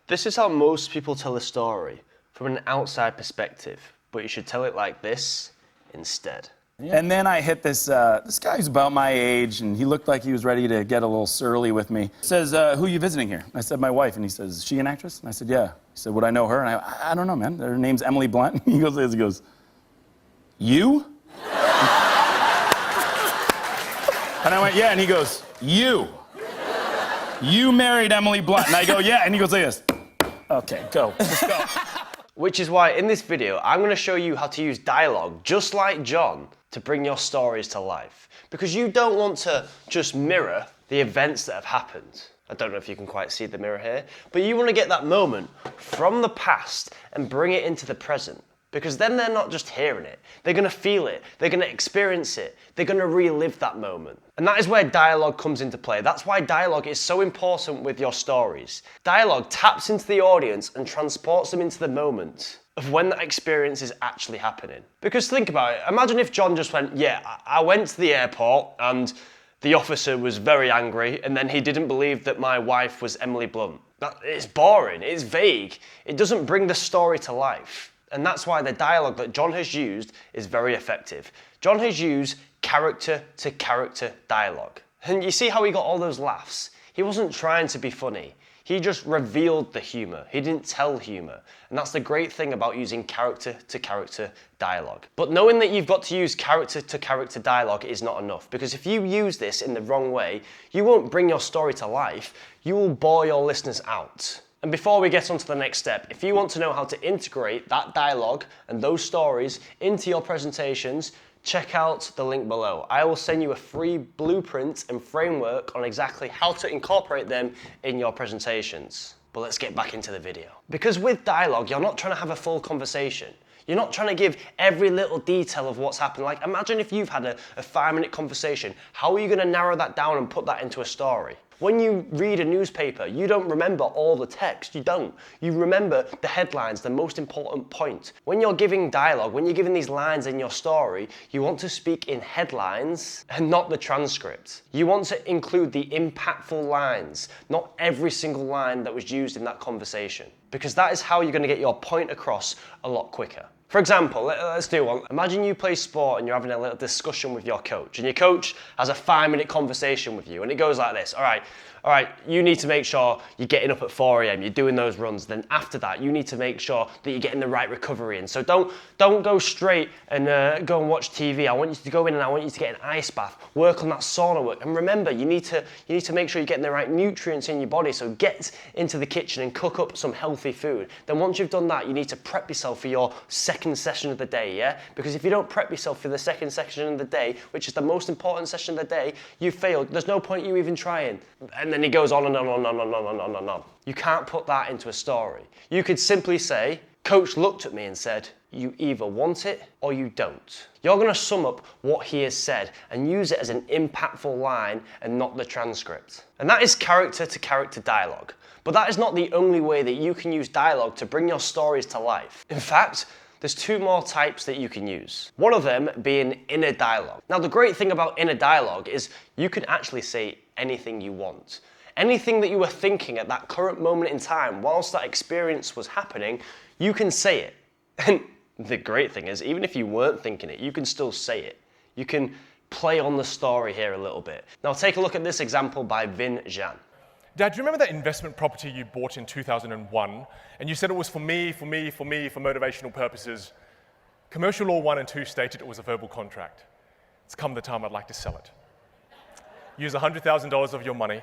This is how most people tell a story, from an outside perspective, but you should tell it like this instead. And then I hit this guy who's about my age, and he looked like he was ready to get a little surly with me. He says, who are you visiting here? I said, my wife. And he says, is she an actress? And I said, yeah. He said, would I know her? And I don't know, man. Her name's Emily Blunt. He goes, you? And I went, yeah. And he goes, you married Emily Blunt. And I go, yeah. And he goes like this. Okay, go. Let's go. Which is why in this video, I'm going to show you how to use dialogue, just like John, to bring your stories to life. Because you don't want to just mirror the events that have happened. I don't know if you can quite see the mirror here, but you want to get that moment from the past and bring it into the present. Because then they're not just hearing it, they're going to feel it, they're going to experience it, they're going to relive that moment. And that is where dialogue comes into play. That's why dialogue is so important with your stories. Dialogue taps into the audience and transports them into the moment of when that experience is actually happening. Because think about it, imagine if John just went, yeah, I went to the airport and the officer was very angry and then he didn't believe that my wife was Emily Blunt. It's boring, it's vague, it doesn't bring the story to life. And that's why the dialogue that John has used is very effective. John has used character-to-character dialogue. And you see how he got all those laughs? He wasn't trying to be funny. He just revealed the humour. He didn't tell humour. And that's the great thing about using character-to-character dialogue. But knowing that you've got to use character-to-character dialogue is not enough. Because if you use this in the wrong way, you won't bring your story to life. You will bore your listeners out. And before we get on to the next step, if you want to know how to integrate that dialogue and those stories into your presentations, check out the link below. I will send you a free blueprint and framework on exactly how to incorporate them in your presentations. But let's get back into the video. Because with dialogue, you're not trying to have a full conversation. You're not trying to give every little detail of what's happened. Like, imagine if you've had a 5-minute conversation. How are you going to narrow that down and put that into a story? When you read a newspaper, you don't remember all the text, you don't. You remember the headlines, the most important point. When you're giving dialogue, when you're giving these lines in your story, you want to speak in headlines and not the transcript. You want to include the impactful lines, not every single line that was used in that conversation. Because that is how you're going to get your point across a lot quicker. For example, let's do one. Imagine you play sport and you're having a little discussion with your coach, and your coach has a 5-minute conversation with you, and it goes like this. All right, you need to make sure you're getting up at 4 a.m, you're doing those runs. Then after that, you need to make sure that you're getting the right recovery in. So don't go straight and go and watch TV. I want you to go in and I want you to get an ice bath, work on that sauna work. And remember, you need to make sure you're getting the right nutrients in your body. So get into the kitchen and cook up some healthy food. Then once you've done that, you need to prep yourself for your second session of the day, yeah? Because if you don't prep yourself for the second session of the day, which is the most important session of the day, you've failed. There's no point you even trying. And then he goes on and on and on and on and on and on. You can't put that into a story. You could simply say, Coach looked at me and said, you either want it or you don't. You're going to sum up what he has said and use it as an impactful line and not the transcript. And that is character-to-character dialogue. But that is not the only way that you can use dialogue to bring your stories to life. In fact, there's 2 more types that you can use. One of them being inner dialogue. Now, the great thing about inner dialogue is you can actually say anything you want. Anything that you were thinking at that current moment in time, whilst that experience was happening, you can say it. And the great thing is, even if you weren't thinking it, you can still say it. You can play on the story here a little bit. Now, take a look at this example by Vin Jan. Dad, do you remember that investment property you bought in 2001? And you said it was for me, for motivational purposes. Commercial Law 1 and 2 stated it was a verbal contract. It's come the time I'd like to sell it. Use $100,000 of your money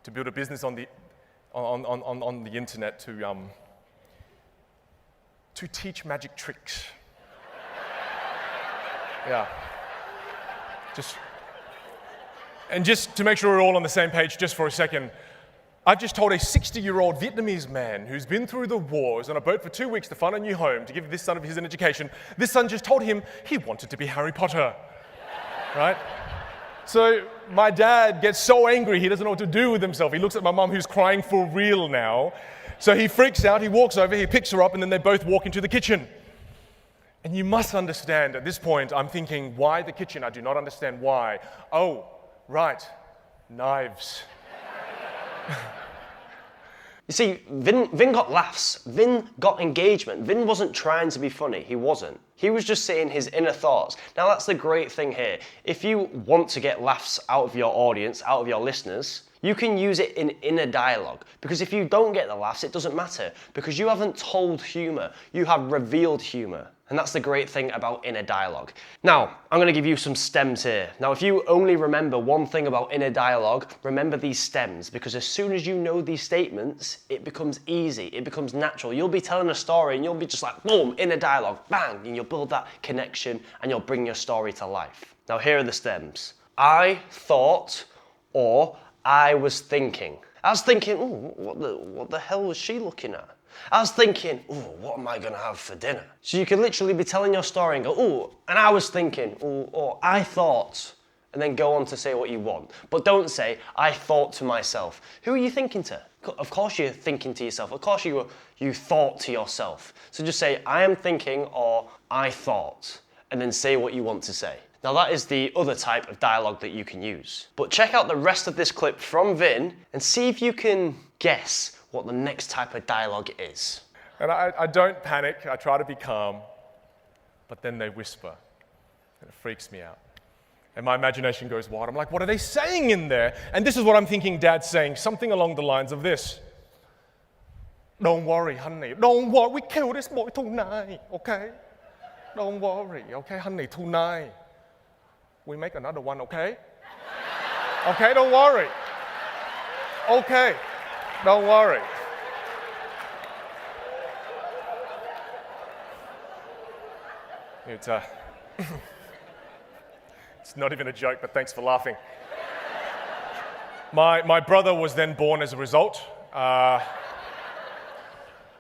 to build a business on the internet to teach magic tricks. Yeah. Just to make sure we're all on the same page just for a second, I've just told a 60-year-old Vietnamese man who's been through the wars on a boat for 2 weeks to find a new home to give this son of his an education. This son just told him he wanted to be Harry Potter, right? So my dad gets so angry he doesn't know what to do with himself. He looks at my mum who's crying for real now. So he freaks out, he walks over, he picks her up, and then they both walk into the kitchen. And you must understand, at this point, I'm thinking, why the kitchen? I do not understand why. Oh, right, knives. You see, Vin got laughs. Vin got engagement. Vin wasn't trying to be funny. He wasn't. He was just saying his inner thoughts. Now that's the great thing here. If you want to get laughs out of your audience, out of your listeners, you can use it in inner dialogue. Because if you don't get the laughs, it doesn't matter. Because you haven't told humor. You have revealed humor. And that's the great thing about inner dialogue. Now, I'm going to give you some stems here. Now, if you only remember one thing about inner dialogue, remember these stems, because as soon as you know these statements, it becomes easy, it becomes natural. You'll be telling a story and you'll be just like, boom, inner dialogue, bang, and you'll build that connection and you'll bring your story to life. Now, here are the stems. I thought, or I was thinking. I was thinking, ooh, what the hell was she looking at? I was thinking, ooh, what am I gonna have for dinner? So you can literally be telling your story and go, ooh, and I was thinking, ooh, or I thought, and then go on to say what you want. But don't say, I thought to myself. Who are you thinking to? Of course you're thinking to yourself. Of course you thought to yourself. So just say, I am thinking, or I thought, and then say what you want to say. Now that is the other type of dialogue that you can use. But check out the rest of this clip from Vin and see if you can guess what the next type of dialogue is. And I don't panic, I try to be calm, but then they whisper, and it freaks me out. And my imagination goes wild. I'm like, what are they saying in there? And this is what I'm thinking Dad's saying, something along the lines of this. Don't worry, honey, don't worry, we kill this boy tonight, okay? Don't worry, okay, honey, tonight. We make another one, okay? Okay, don't worry. Okay. Don't worry. It's not even a joke, but thanks for laughing. My brother was then born as a result.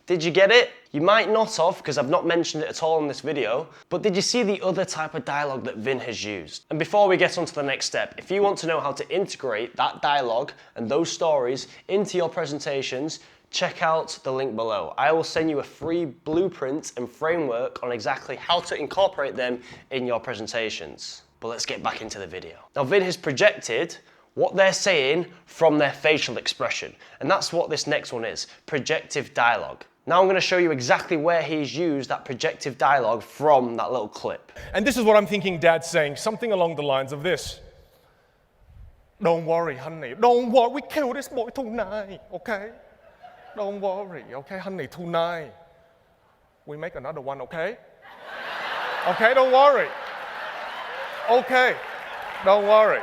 Did you get it? You might not have, because I've not mentioned it at all in this video, but did you see the other type of dialogue that Vin has used? And before we get on to the next step, if you want to know how to integrate that dialogue and those stories into your presentations, check out the link below. I will send you a free blueprint and framework on exactly how to incorporate them in your presentations. But let's get back into the video. Now, Vin has projected what they're saying from their facial expression, and that's what this next one is, projective dialogue. Now I'm going to show you exactly where he's used that projective dialogue from that little clip. And this is what I'm thinking Dad's saying, something along the lines of this. Don't worry, honey, don't worry, we kill this boy tonight, okay? Don't worry, okay, honey, tonight. We make another one, okay? Okay, don't worry. Okay, don't worry.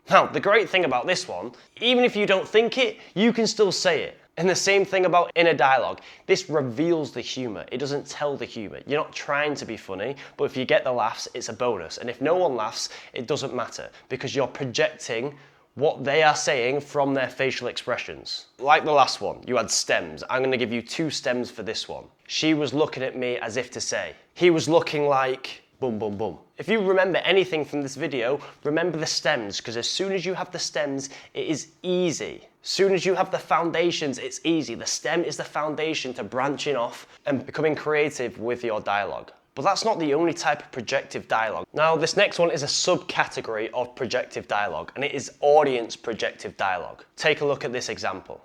Now, the great thing about this one, even if you don't think it, you can still say it. And the same thing about inner dialogue. This reveals the humor. It doesn't tell the humor. You're not trying to be funny, but if you get the laughs, it's a bonus. And if no one laughs, it doesn't matter because you're projecting what they are saying from their facial expressions. Like the last one, you had stems. I'm going to give you 2 stems for this one. She was looking at me as if to say. He was looking like boom, boom, boom. If you remember anything from this video, remember the stems, because as soon as you have the stems, it is easy. As soon as you have the foundations, it's easy. The stem is the foundation to branching off and becoming creative with your dialogue. But that's not the only type of projective dialogue. Now, this next one is a subcategory of projective dialogue, and it is audience projective dialogue. Take a look at this example.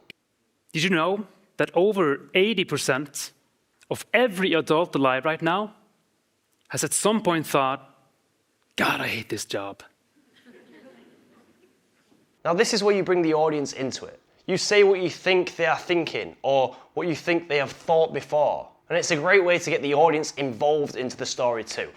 Did you know that over 80% of every adult alive right now has at some point thought, God, I hate this job. Now this is where you bring the audience into it. You say what you think they are thinking or what you think they have thought before. And it's a great way to get the audience involved into the story too.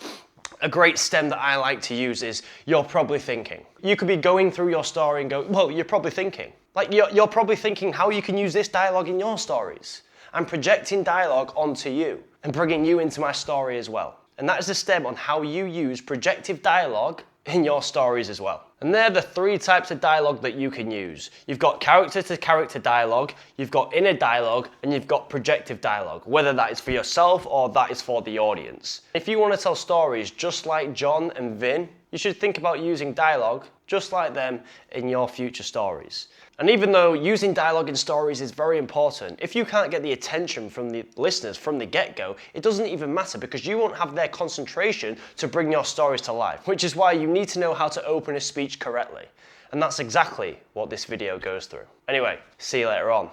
A great stem that I like to use is, you're probably thinking. You could be going through your story and go, well, you're probably thinking. Like you're probably thinking how you can use this dialogue in your stories. I'm projecting dialogue onto you and bringing you into my story as well. And that is the stem on how you use projective dialogue in your stories as well. And they're the 3 types of dialogue that you can use. You've got character-to-character dialogue, you've got inner dialogue, and you've got projective dialogue, whether that is for yourself or that is for the audience. If you want to tell stories just like John and Vin, you should think about using dialogue just like them in your future stories. And even though using dialogue in stories is very important, if you can't get the attention from the listeners from the get-go, it doesn't even matter because you won't have their concentration to bring your stories to life, which is why you need to know how to open a speech correctly. And that's exactly what this video goes through. Anyway, see you later on.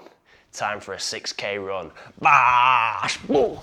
Time for a 6K run. Bash! Boo!